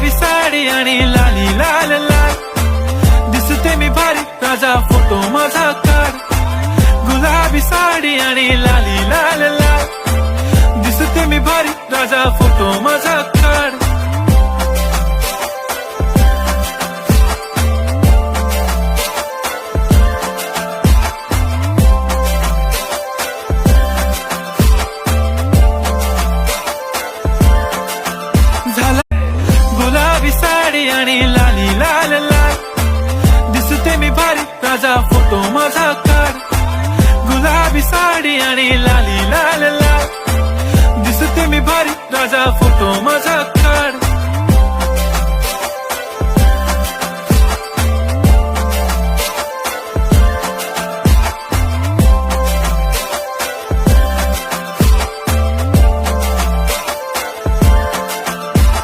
गुलाबी साडी आणि लाली लाल लाल, दिसते मी भारी राजा फोटो माझा काढ. गुलाबी साडी आणि लाली लाल लाल, दिसते मी भारी राजा फोटो माझा काढ. गुलाबी साडी आणि लाली लाल लाल, दिसते मी भारी राजा फोटो माझा काढ. गुलाबी साडी आणि लाली लाल लाल, दिसते मी भारी राजा फोटो माझा काढ.